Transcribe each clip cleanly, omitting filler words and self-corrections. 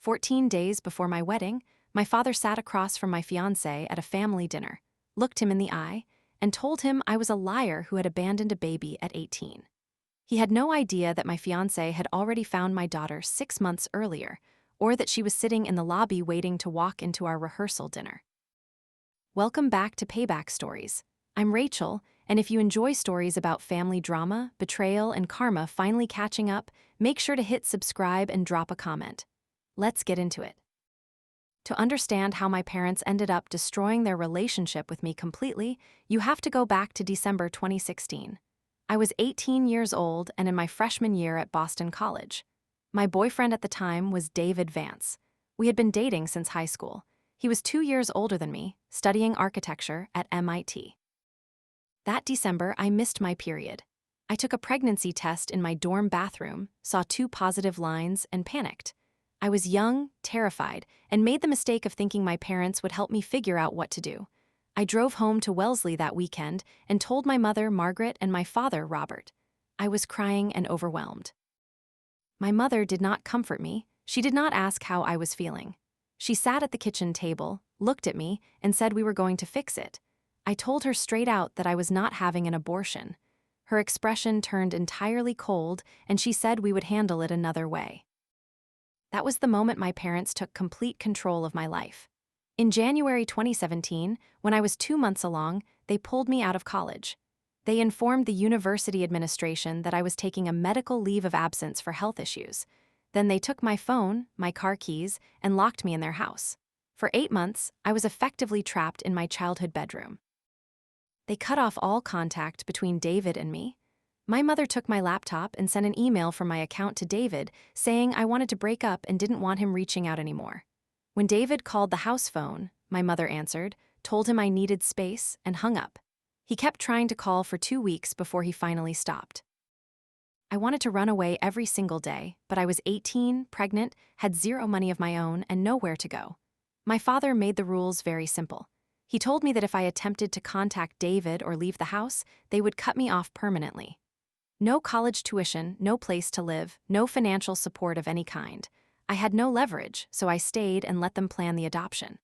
14 days before my wedding, my father sat across from my fiancé at a family dinner, looked him in the eye, and told him I was a liar who had abandoned a baby at 18. He had no idea that my fiancé had already found my daughter 6 months earlier, or that she was sitting in the lobby waiting to walk into our rehearsal dinner. Welcome back to Payback Stories. I'm Rachel, and if you enjoy stories about family drama, betrayal, and karma finally catching up, make sure to hit subscribe and drop a comment. Let's get into it. To understand how my parents ended up destroying their relationship with me completely, you have to go back to December 2016. I was 18 years old and in my freshman year at Boston College. My boyfriend at the time was David Vance. We had been dating since high school. He was 2 years older than me, studying architecture at MIT. That December, I missed my period. I took a pregnancy test in my dorm bathroom, saw 2 positive lines, and panicked. I was young, terrified, and made the mistake of thinking my parents would help me figure out what to do. I drove home to Wellesley that weekend and told my mother, Margaret, and my father, Robert. I was crying and overwhelmed. My mother did not comfort me. She did not ask how I was feeling. She sat at the kitchen table, looked at me, and said we were going to fix it. I told her straight out that I was not having an abortion. Her expression turned entirely cold, and she said we would handle it another way. That was the moment my parents took complete control of my life. In January 2017, when I was 2 months along, they pulled me out of college. They informed the university administration that I was taking a medical leave of absence for health issues. Then they took my phone, my car keys, and locked me in their house. For 8 months, I was effectively trapped in my childhood bedroom. They cut off all contact between David and me. My mother took my laptop and sent an email from my account to David saying I wanted to break up and didn't want him reaching out anymore. When David called the house phone, my mother answered, told him I needed space, and hung up. He kept trying to call for 2 weeks before he finally stopped. I wanted to run away every single day, but I was 18, pregnant, had 0 money of my own, and nowhere to go. My father made the rules very simple. He told me that if I attempted to contact David or leave the house, they would cut me off permanently. No college tuition, no place to live, no financial support of any kind. I had no leverage, so I stayed and let them plan the adoption.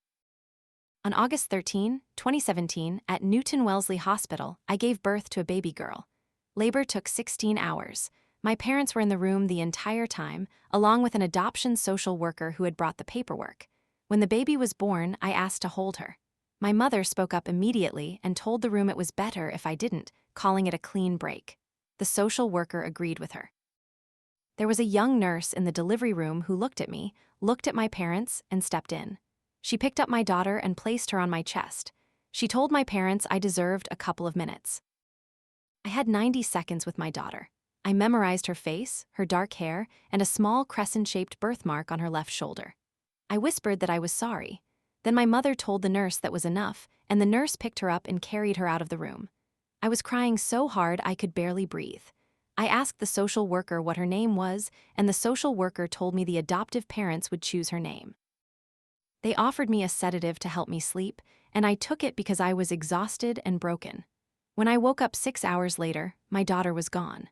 On August 13, 2017, at Newton Wellesley Hospital, I gave birth to a baby girl. Labor took 16 hours. My parents were in the room the entire time, along with an adoption social worker who had brought the paperwork. When the baby was born, I asked to hold her. My mother spoke up immediately and told the room it was better if I didn't, calling it a clean break. The social worker agreed with her. There was a young nurse in the delivery room who looked at me, looked at my parents, and stepped in. She picked up my daughter and placed her on my chest. She told my parents I deserved a couple of minutes. I had 90 seconds with my daughter. I memorized her face, her dark hair, and a small crescent-shaped birthmark on her left shoulder. I whispered that I was sorry. Then my mother told the nurse that was enough, and the nurse picked her up and carried her out of the room. I was crying so hard I could barely breathe. I asked the social worker what her name was, and the social worker told me the adoptive parents would choose her name. They offered me a sedative to help me sleep, and I took it because I was exhausted and broken. When I woke up 6 hours later, my daughter was gone.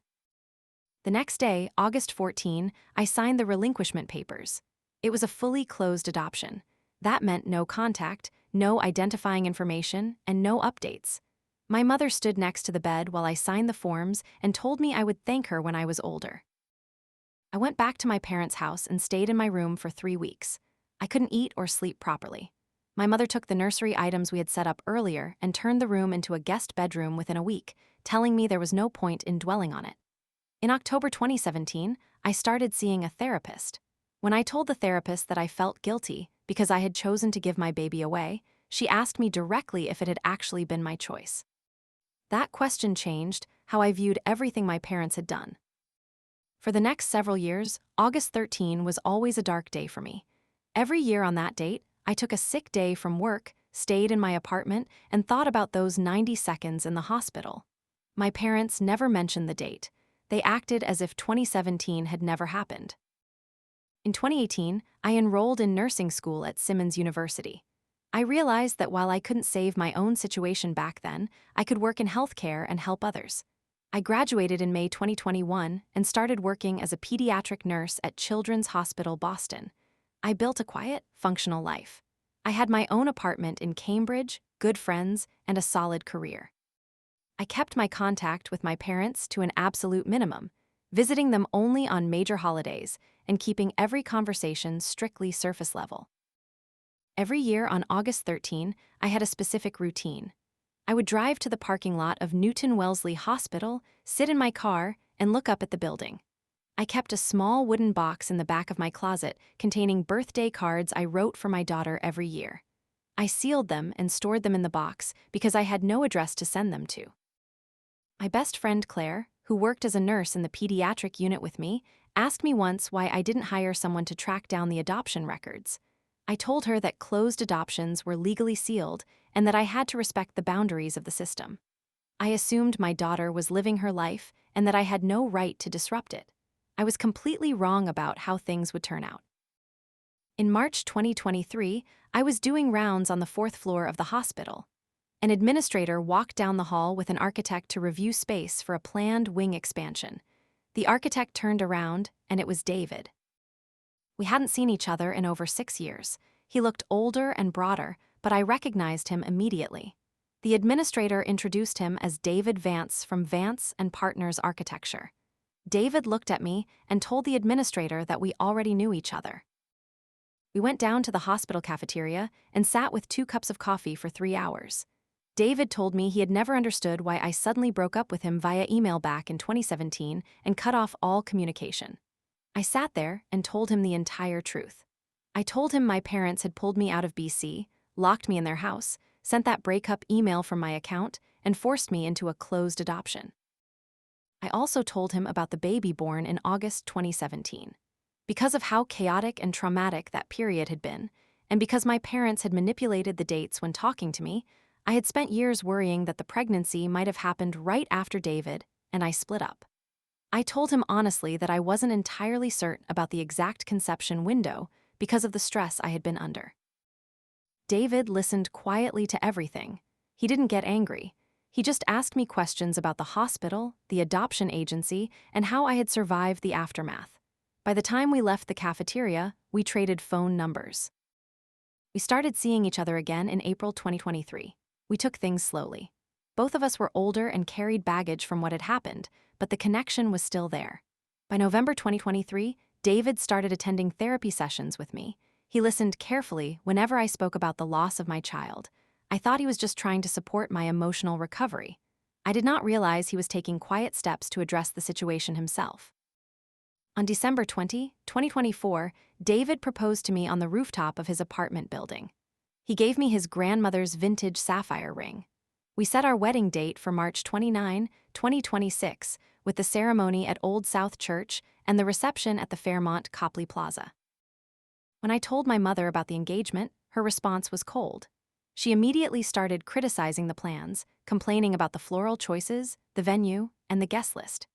The next day, August 14, I signed the relinquishment papers. It was a fully closed adoption. That meant no contact, no identifying information, and no updates. My mother stood next to the bed while I signed the forms and told me I would thank her when I was older. I went back to my parents' house and stayed in my room for 3 weeks. I couldn't eat or sleep properly. My mother took the nursery items we had set up earlier and turned the room into a guest bedroom within a week, telling me there was no point in dwelling on it. In October 2017, I started seeing a therapist. When I told the therapist that I felt guilty because I had chosen to give my baby away, she asked me directly if it had actually been my choice. That question changed how I viewed everything my parents had done. For the next several years, August 13 was always a dark day for me. Every year on that date, I took a sick day from work, stayed in my apartment, and thought about those 90 seconds in the hospital. My parents never mentioned the date. They acted as if 2017 had never happened. In 2018, I enrolled in nursing school at Simmons University. I realized that while I couldn't save my own situation back then, I could work in healthcare and help others. I graduated in May 2021 and started working as a pediatric nurse at Children's Hospital Boston. I built a quiet, functional life. I had my own apartment in Cambridge, good friends, and a solid career. I kept my contact with my parents to an absolute minimum, visiting them only on major holidays and keeping every conversation strictly surface level. Every year on August 13, I had a specific routine. I would drive to the parking lot of Newton Wellesley Hospital, sit in my car, and look up at the building. I kept a small wooden box in the back of my closet containing birthday cards I wrote for my daughter every year. I sealed them and stored them in the box because I had no address to send them to. My best friend Claire, who worked as a nurse in the pediatric unit with me, asked me once why I didn't hire someone to track down the adoption records. I told her that closed adoptions were legally sealed and that I had to respect the boundaries of the system. I assumed my daughter was living her life and that I had no right to disrupt it. I was completely wrong about how things would turn out. In March 2023, I was doing rounds on the 4th floor of the hospital. An administrator walked down the hall with an architect to review space for a planned wing expansion. The architect turned around, and it was David. We hadn't seen each other in over 6 years. He looked older and broader, but I recognized him immediately. The administrator introduced him as David Vance from Vance and Partners Architecture. David looked at me and told the administrator that we already knew each other. We went down to the hospital cafeteria and sat with 2 cups of coffee for 3 hours. David told me he had never understood why I suddenly broke up with him via email back in 2017 and cut off all communication. I sat there and told him the entire truth. I told him my parents had pulled me out of BC, locked me in their house, sent that breakup email from my account, and forced me into a closed adoption. I also told him about the baby born in August 2017. Because of how chaotic and traumatic that period had been, and because my parents had manipulated the dates when talking to me, I had spent years worrying that the pregnancy might have happened right after David and I split up. I told him honestly that I wasn't entirely certain about the exact conception window because of the stress I had been under. David listened quietly to everything. He didn't get angry. He just asked me questions about the hospital, the adoption agency, and how I had survived the aftermath. By the time we left the cafeteria, we traded phone numbers. We started seeing each other again in April 2023. We took things slowly. Both of us were older and carried baggage from what had happened, but the connection was still there. By November 2023, David started attending therapy sessions with me. He listened carefully whenever I spoke about the loss of my child. I thought he was just trying to support my emotional recovery. I did not realize he was taking quiet steps to address the situation himself. On December 20, 2024, David proposed to me on the rooftop of his apartment building. He gave me his grandmother's vintage sapphire ring. We set our wedding date for March 29, 2026, with the ceremony at Old South Church and the reception at the Fairmont Copley Plaza. When I told my mother about the engagement, her response was cold. She immediately started criticizing the plans, complaining about the floral choices, the venue, and the guest list.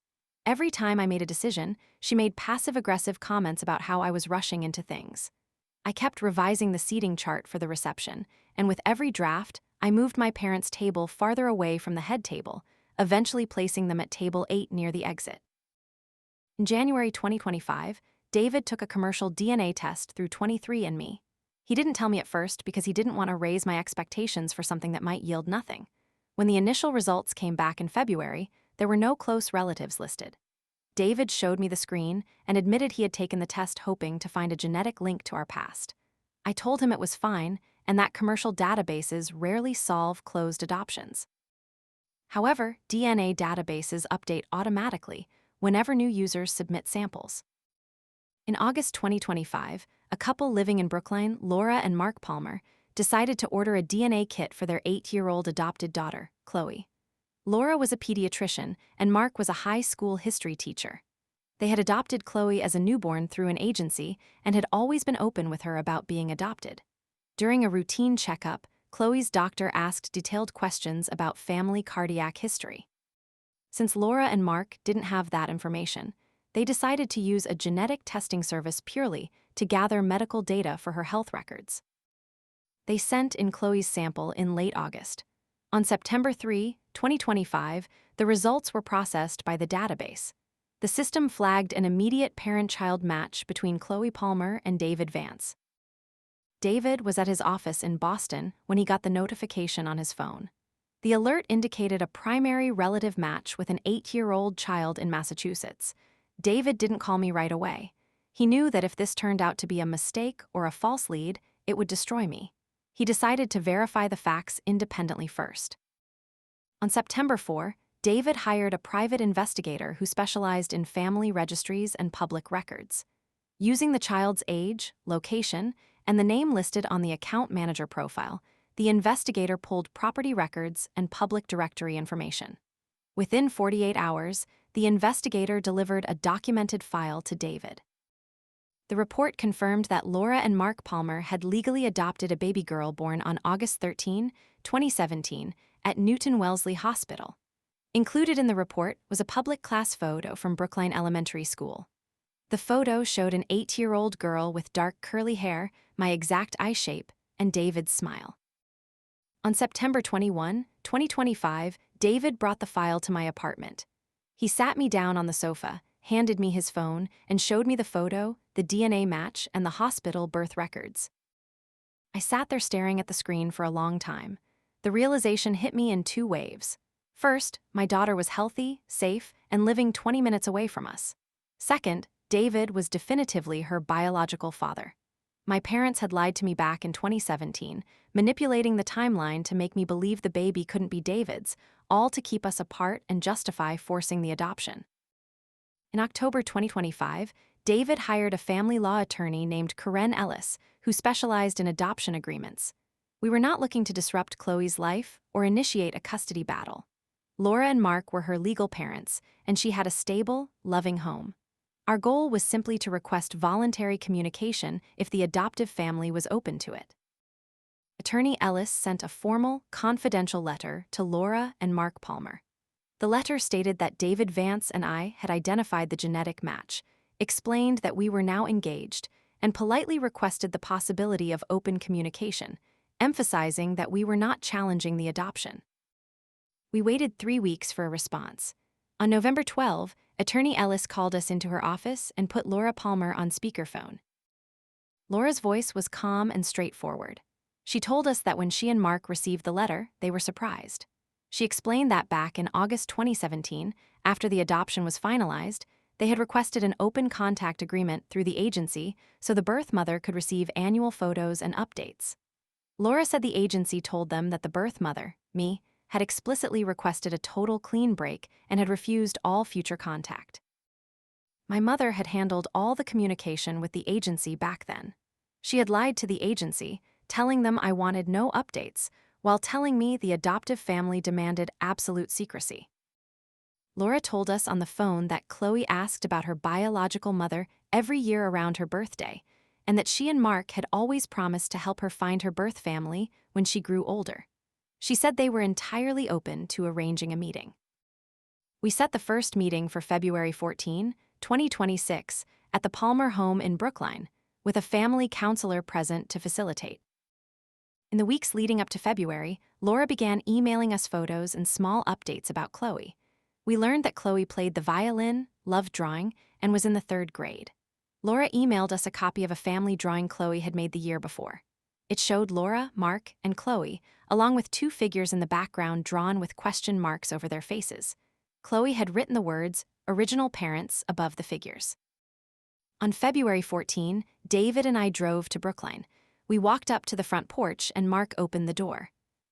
Every time I made a decision, she made passive-aggressive comments about how I was rushing into things. I kept revising the seating chart for the reception, and with every draft, I moved my parents' table farther away from the head table, eventually placing them at table 8 near the exit. In January 2025, David took a commercial DNA test through 23andMe. He didn't tell me at first because he didn't want to raise my expectations for something that might yield nothing. When the initial results came back in February, there were no close relatives listed. David showed me the screen and admitted he had taken the test hoping to find a genetic link to our past. I told him it was fine and that commercial databases rarely solve closed adoptions. However, DNA databases update automatically whenever new users submit samples. In August 2025, a couple living in Brookline, Laura and Mark Palmer, decided to order a DNA kit for their 8-year-old adopted daughter, Chloe. Laura was a pediatrician and Mark was a high school history teacher. They had adopted Chloe as a newborn through an agency and had always been open with her about being adopted. During a routine checkup, Chloe's doctor asked detailed questions about family cardiac history. Since Laura and Mark didn't have that information, they decided to use a genetic testing service purely to gather medical data for her health records. They sent in Chloe's sample in late August. On September 3, 2025, the results were processed by the database. The system flagged an immediate parent-child match between Chloe Palmer and David Vance. David was at his office in Boston when he got the notification on his phone. The alert indicated a primary relative match with an 8-year-old child in Massachusetts. David didn't call me right away. He knew that if this turned out to be a mistake or a false lead, it would destroy me. He decided to verify the facts independently first. On September 4, David hired a private investigator who specialized in family registries and public records. Using the child's age, location, and the name listed on the account manager profile, the investigator pulled property records and public directory information. Within 48 hours, the investigator delivered a documented file to David. The report confirmed that Laura and Mark Palmer had legally adopted a baby girl born on August 13, 2017, at Newton Wellesley Hospital. Included in the report was a public class photo from Brookline Elementary School. The photo showed an 8-year-old girl with dark curly hair, my exact eye shape, and David's smile. On September 21, 2025, David brought the file to my apartment. He sat me down on the sofa, handed me his phone, and showed me the photo, the DNA match, and the hospital birth records. I sat there staring at the screen for a long time. The realization hit me in 2 waves. First, my daughter was healthy, safe, and living 20 minutes away from us. Second, David was definitively her biological father. My parents had lied to me back in 2017, manipulating the timeline to make me believe the baby couldn't be David's, all to keep us apart and justify forcing the adoption. In October 2025, David hired a family law attorney named Karen Ellis, who specialized in adoption agreements. We were not looking to disrupt Chloe's life or initiate a custody battle. Laura and Mark were her legal parents, and she had a stable, loving home. Our goal was simply to request voluntary communication if the adoptive family was open to it. Attorney Ellis sent a formal, confidential letter to Laura and Mark Palmer. The letter stated that David Vance and I had identified the genetic match, explained that we were now engaged, and politely requested the possibility of open communication, emphasizing that we were not challenging the adoption. We waited 3 weeks for a response. On November 12, Attorney Ellis called us into her office and put Laura Palmer on speakerphone. Laura's voice was calm and straightforward. She told us that when she and Mark received the letter, they were surprised. She explained that back in August 2017, after the adoption was finalized, they had requested an open contact agreement through the agency so the birth mother could receive annual photos and updates. Laura said the agency told them that the birth mother, me, had explicitly requested a total clean break and had refused all future contact. My mother had handled all the communication with the agency back then. She had lied to the agency, telling them I wanted no updates, while telling me the adoptive family demanded absolute secrecy. Laura told us on the phone that Chloe asked about her biological mother every year around her birthday, and that she and Mark had always promised to help her find her birth family when she grew older. She said they were entirely open to arranging a meeting. We set the first meeting for February 14, 2026, at the Palmer home in Brookline, with a family counselor present to facilitate. In the weeks leading up to February, Laura began emailing us photos and small updates about Chloe. We learned that Chloe played the violin, loved drawing, and was in the 3rd grade. Laura emailed us a copy of a family drawing Chloe had made the year before. It showed Laura, Mark, and Chloe, along with 2 figures in the background drawn with question marks over their faces. Chloe had written the words, "Original Parents," above the figures. On February 14, David and I drove to Brookline. We walked up to the front porch and Mark opened the door.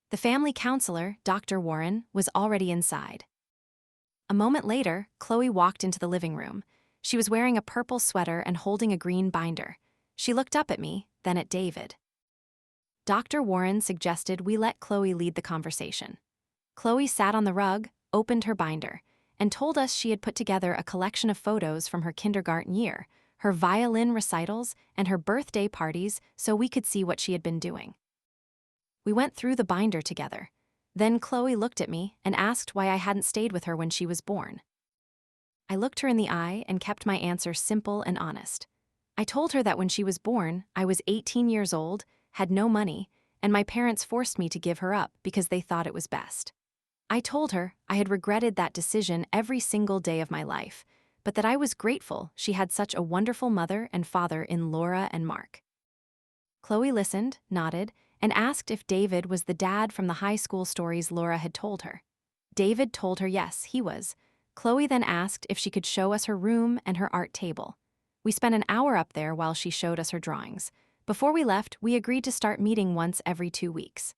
The family counselor, Dr. Warren, was already inside. A moment later, Chloe walked into the living room. She was wearing a purple sweater and holding a green binder. She looked up at me, then at David. Dr. Warren suggested we let Chloe lead the conversation. Chloe sat on the rug, opened her binder, and told us she had put together a collection of photos from her kindergarten year, her violin recitals, and her birthday parties so we could see what she had been doing. We went through the binder together. Then Chloe looked at me and asked why I hadn't stayed with her when she was born. I looked her in the eye and kept my answer simple and honest. I told her that when she was born, I was 18 years old, had no money, and my parents forced me to give her up because they thought it was best. I told her I had regretted that decision every single day of my life, but that I was grateful she had such a wonderful mother and father in Laura and Mark. Chloe listened, nodded, and asked if David was the dad from the high school stories Laura had told her. David told her yes, he was. Chloe then asked if she could show us her room and her art table. We spent an hour up there while she showed us her drawings. Before we left, we agreed to start meeting once every 2 weeks.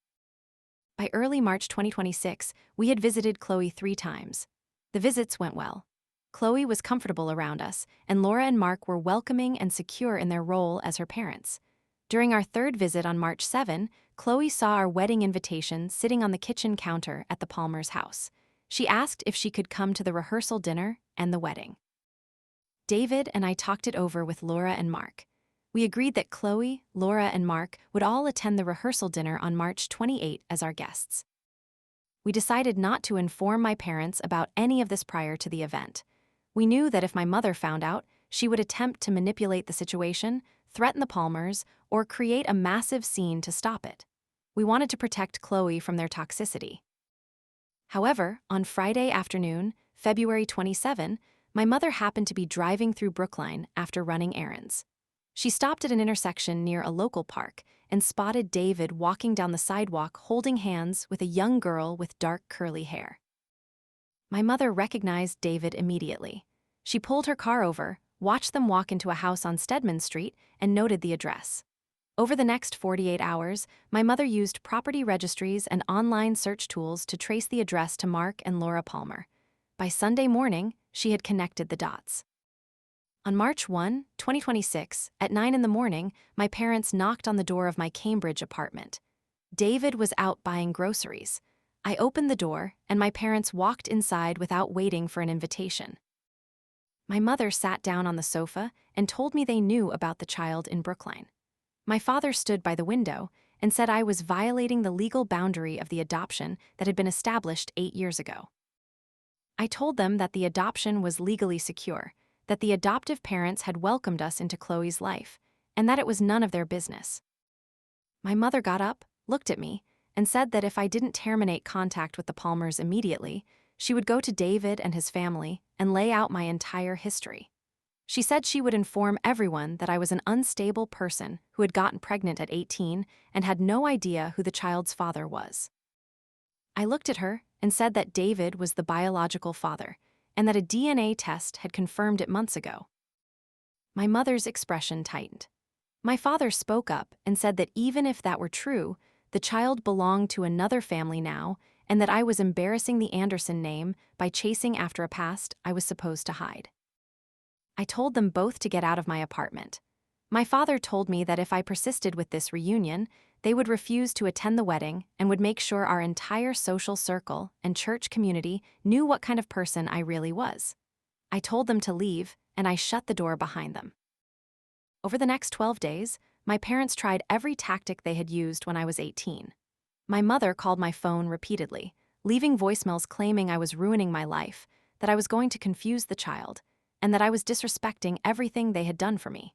By early March 2026, we had visited Chloe 3 times. The visits went well. Chloe was comfortable around us, and Laura and Mark were welcoming and secure in their role as her parents. During our 3rd visit on March 7, Chloe saw our wedding invitation sitting on the kitchen counter at the Palmer's house. She asked if she could come to the rehearsal dinner and the wedding. David and I talked it over with Laura and Mark. We agreed that Chloe, Laura, and Mark would all attend the rehearsal dinner on March 28 as our guests. We decided not to inform my parents about any of this prior to the event. We knew that if my mother found out, she would attempt to manipulate the situation, threaten the Palmers, or create a massive scene to stop it. We wanted to protect Chloe from their toxicity. However, on Friday afternoon, February 27, my mother happened to be driving through Brookline after running errands. She stopped at an intersection near a local park and spotted David walking down the sidewalk holding hands with a young girl with dark curly hair. My mother recognized David immediately. She pulled her car over, watched them walk into a house on Stedman Street, and noted the address. Over the next 48 hours, my mother used property registries and online search tools to trace the address to Mark and Laura Palmer. By Sunday morning, she had connected the dots. On March 1, 2026, at 9 in the morning, my parents knocked on the door of my Cambridge apartment. David was out buying groceries. I opened the door, and my parents walked inside without waiting for an invitation. My mother sat down on the sofa and told me they knew about the child in Brookline. My father stood by the window and said I was violating the legal boundary of the adoption that had been established 8 years ago. I told them that the adoption was legally secure, that the adoptive parents had welcomed us into Chloe's life, and that it was none of their business. My mother got up, looked at me, and said that if I didn't terminate contact with the Palmers immediately, she would go to David and his family and lay out my entire history. She said she would inform everyone that I was an unstable person who had gotten pregnant at 18 and had no idea who the child's father was. I looked at her and said that David was the biological father, and that a DNA test had confirmed it months ago. My mother's expression tightened. My father spoke up and said that even if that were true, the child belonged to another family now, and that I was embarrassing the Anderson name by chasing after a past I was supposed to hide. I told them both to get out of my apartment. My father told me that if I persisted with this reunion, they would refuse to attend the wedding and would make sure our entire social circle and church community knew what kind of person I really was. I told them to leave, and I shut the door behind them. Over the next 12 days, my parents tried every tactic they had used when I was 18. My mother called my phone repeatedly, leaving voicemails claiming I was ruining my life, that I was going to confuse the child, and that I was disrespecting everything they had done for me.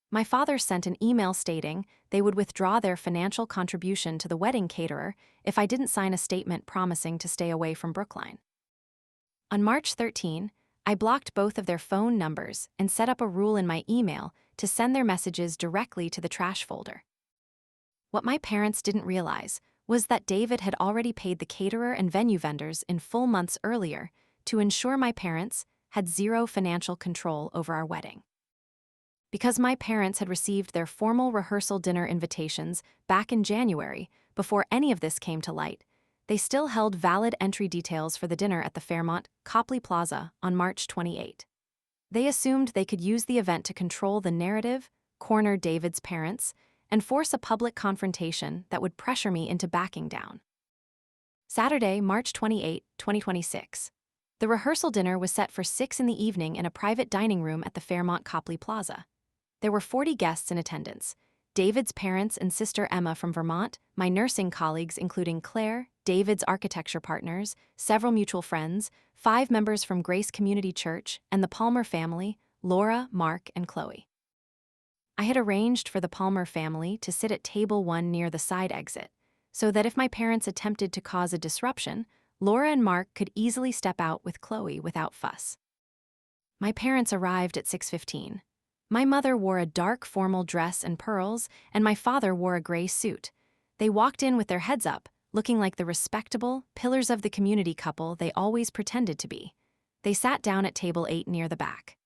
My father sent an email stating they would withdraw their financial contribution to the wedding caterer if I didn't sign a statement promising to stay away from Brookline. On March 13, I blocked both of their phone numbers and set up a rule in my email to send their messages directly to the trash folder. What my parents didn't realize was that David had already paid the caterer and venue vendors in full months earlier to ensure my parents had zero financial control over our wedding. Because my parents had received their formal rehearsal dinner invitations back in January, before any of this came to light, they still held valid entry details for the dinner at the Fairmont Copley Plaza on March 28. They assumed they could use the event to control the narrative, corner David's parents, and force a public confrontation that would pressure me into backing down. Saturday, March 28, 2026. The rehearsal dinner was set for 6 in the evening in a private dining room at the Fairmont Copley Plaza. There were 40 guests in attendance: David's parents and sister Emma from Vermont, my nursing colleagues including Claire, David's architecture partners, several mutual friends, 5 members from Grace Community Church, and the Palmer family, Laura, Mark, and Chloe. I had arranged for the Palmer family to sit at table 1 near the side exit, so that if my parents attempted to cause a disruption, Laura and Mark could easily step out with Chloe without fuss. My parents arrived at 6:15. My mother wore a dark formal dress and pearls, and my father wore a gray suit. They walked in with their heads up, looking like the respectable, pillars of the community couple they always pretended to be. They sat down at table 8 near the back.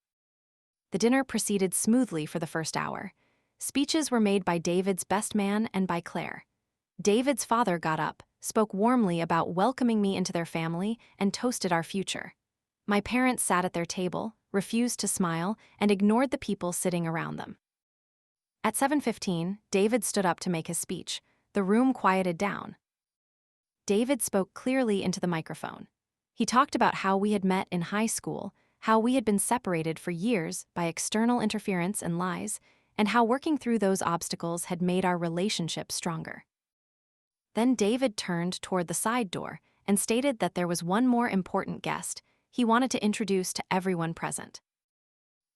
The dinner proceeded smoothly for the first hour. Speeches were made by David's best man and by Claire. David's father got up, spoke warmly about welcoming me into their family, and toasted our future. My parents sat at their table, refused to smile, and ignored the people sitting around them. At 7:15, David stood up to make his speech. The room quieted down. David spoke clearly into the microphone. He talked about how we had met in high school, how we had been separated for years by external interference and lies, and how working through those obstacles had made our relationship stronger. Then David turned toward the side door and stated that there was one more important guest he wanted to introduce to everyone present.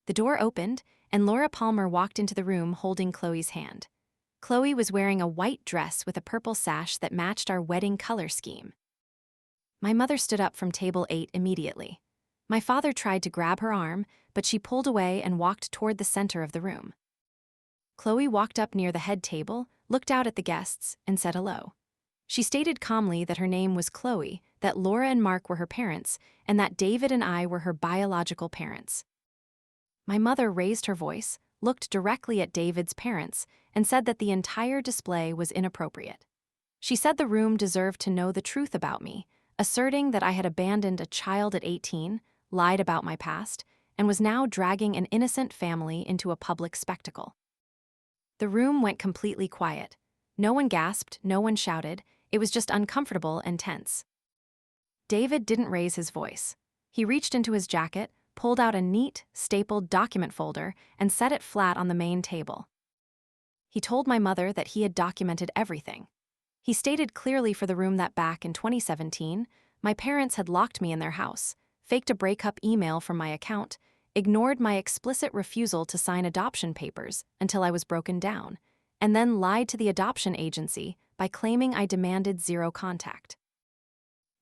The door opened, and Laura Palmer walked into the room holding Chloe's hand. Chloe was wearing a white dress with a purple sash that matched our wedding color scheme. My mother stood up from table 8 immediately. My father tried to grab her arm, but she pulled away and walked toward the center of the room. Chloe walked up near the head table, looked out at the guests, and said hello. She stated calmly that her name was Chloe, that Laura and Mark were her parents, and that David and I were her biological parents. My mother raised her voice, looked directly at David's parents, and said that the entire display was inappropriate. She said the room deserved to know the truth about me, asserting that I had abandoned a child at 18, lied about my past, and was now dragging an innocent family into a public spectacle. The room went completely quiet. No one gasped, no one shouted. It was just uncomfortable and tense. David didn't raise his voice. He reached into his jacket, pulled out a neat, stapled document folder, and set it flat on the main table. He told my mother that he had documented everything. He stated clearly for the room that back in 2017, my parents had locked me in their house, faked a breakup email from my account, ignored my explicit refusal to sign adoption papers until I was broken down, and then lied to the adoption agency by claiming I demanded zero contact.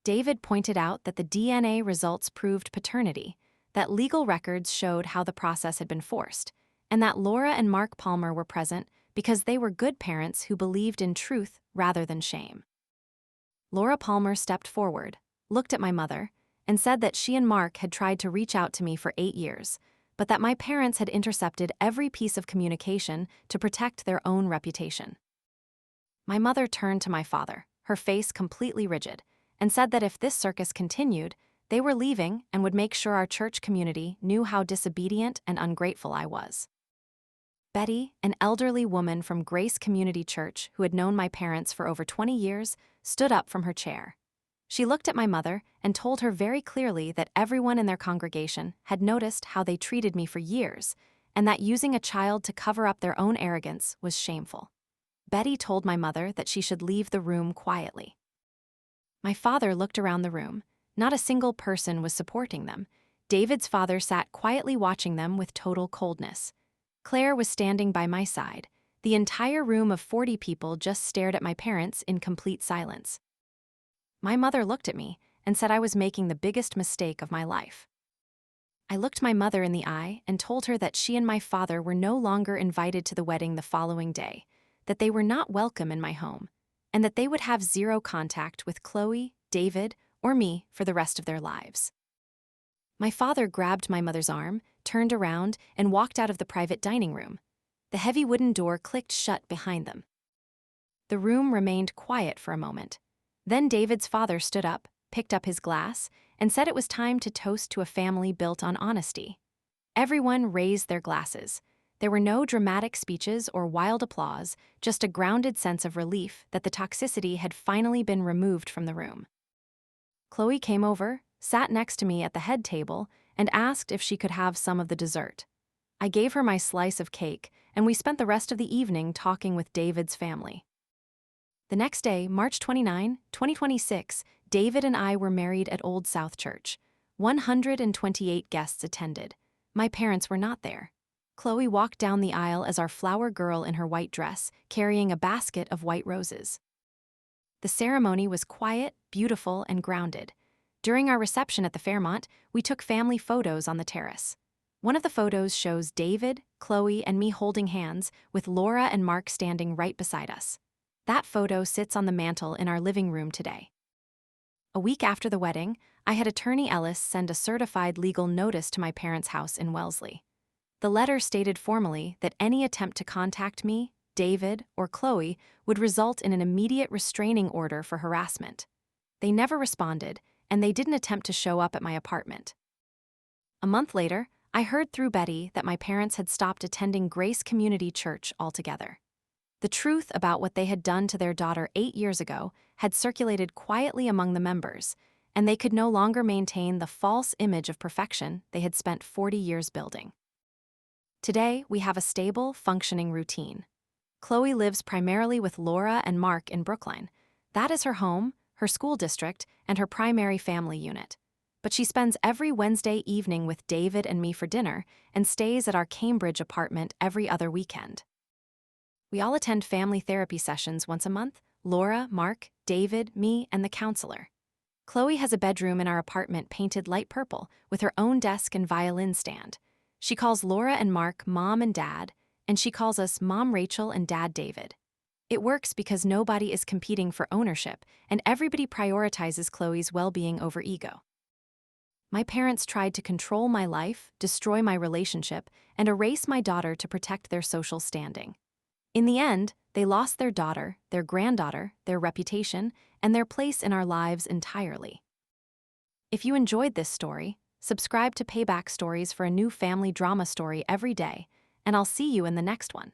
David pointed out that the DNA results proved paternity, that legal records showed how the process had been forced, and that Laura and Mark Palmer were present because they were good parents who believed in truth rather than shame. Laura Palmer stepped forward, looked at my mother, and said that she and Mark had tried to reach out to me for 8 years, but that my parents had intercepted every piece of communication to protect their own reputation. My mother turned to my father, her face completely rigid, and said that if this circus continued, they were leaving and would make sure our church community knew how disobedient and ungrateful I was. Betty, an elderly woman from Grace Community Church who had known my parents for over 20 years, stood up from her chair. She looked at my mother and told her very clearly that everyone in their congregation had noticed how they treated me for years, and that using a child to cover up their own arrogance was shameful. Betty told my mother that she should leave the room quietly. My father looked around the room. Not a single person was supporting them. David's father sat quietly watching them with total coldness. Claire was standing by my side. The entire room of 40 people just stared at my parents in complete silence. My mother looked at me and said I was making the biggest mistake of my life. I looked my mother in the eye and told her that she and my father were no longer invited to the wedding the following day, that they were not welcome in my home, and that they would have zero contact with Chloe, David, or me for the rest of their lives. My father grabbed my mother's arm, turned around, and walked out of the private dining room. The heavy wooden door clicked shut behind them. The room remained quiet for a moment. Then David's father stood up, picked up his glass, and said it was time to toast to a family built on honesty. Everyone raised their glasses. There were no dramatic speeches or wild applause, just a grounded sense of relief that the toxicity had finally been removed from the room. Chloe came over, sat next to me at the head table, and asked if she could have some of the dessert. I gave her my slice of cake, and we spent the rest of the evening talking with David's family. The next day, March 29, 2026, David and I were married at Old South Church. 128 guests attended. My parents were not there. Chloe walked down the aisle as our flower girl in her white dress, carrying a basket of white roses. The ceremony was quiet, beautiful, and grounded. During our reception at the Fairmont, we took family photos on the terrace. One of the photos shows David, Chloe, and me holding hands, with Laura and Mark standing right beside us. That photo sits on the mantel in our living room today. A week after the wedding, I had Attorney Ellis send a certified legal notice to my parents' house in Wellesley. The letter stated formally that any attempt to contact me, David, or Chloe would result in an immediate restraining order for harassment. They never responded, and they didn't attempt to show up at my apartment. A month later, I heard through Betty that my parents had stopped attending Grace Community Church altogether. The truth about what they had done to their daughter 8 years ago had circulated quietly among the members, and they could no longer maintain the false image of perfection they had spent 40 years building. Today, we have a stable, functioning routine. Chloe lives primarily with Laura and Mark in Brookline. That is her home, her school district, and her primary family unit. But she spends every Wednesday evening with David and me for dinner and stays at our Cambridge apartment every other weekend. We all attend family therapy sessions once a month: Laura, Mark, David, me, and the counselor. Chloe has a bedroom in our apartment painted light purple with her own desk and violin stand. She calls Laura and Mark Mom and Dad, and she calls us Mom Rachel and Dad David. It works because nobody is competing for ownership, and everybody prioritizes Chloe's well-being over ego. My parents tried to control my life, destroy my relationship, and erase my daughter to protect their social standing. In the end, they lost their daughter, their granddaughter, their reputation, and their place in our lives entirely. If you enjoyed this story, subscribe to Payback Stories for a new family drama story every day, and I'll see you in the next one.